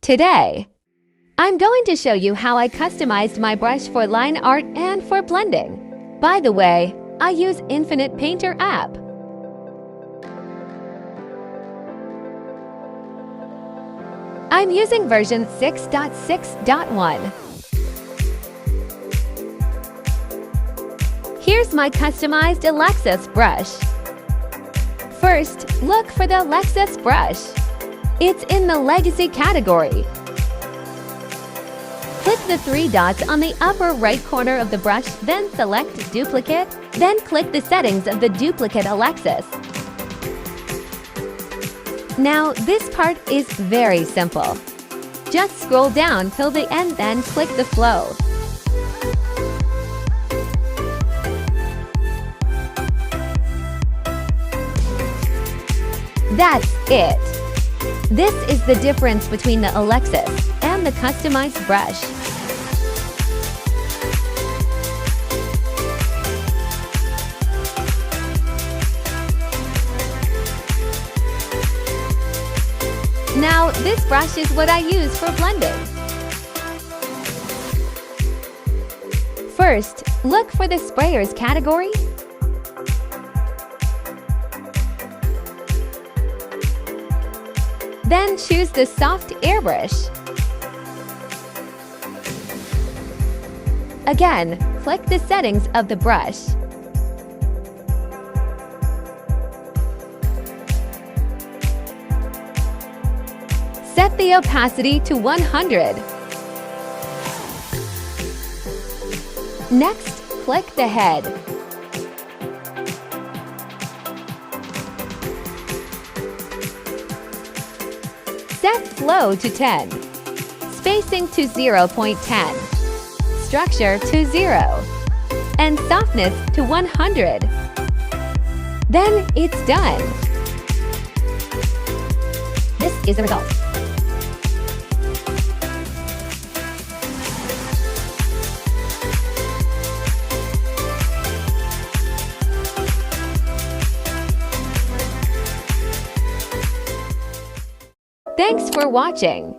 Today, I'm going to show you how I customized my brush for line art and for blending. By the way, I use Infinite Painter app. I'm using version 6.6.1. Here's my customized Alexis brush. First, look for the Alexis brush. It's in the Legacy category. Click the three dots on the upper right corner of the brush, then select Duplicate, then click the settings of the duplicate Alexis. Now, this part is very simple. Just scroll down till the end, then click the flow. That's it. This is the difference between the Alexis and the customized brush. Now, this brush is what I use for blending. First, look for the Sprayers category. Then choose the soft airbrush. Again, click the settings of the brush. Set the opacity to 100. Next, click the head. Set flow to 10, spacing to 0.10, structure to 0, and softness to 100. Then it's done. This is the result. Thanks for watching.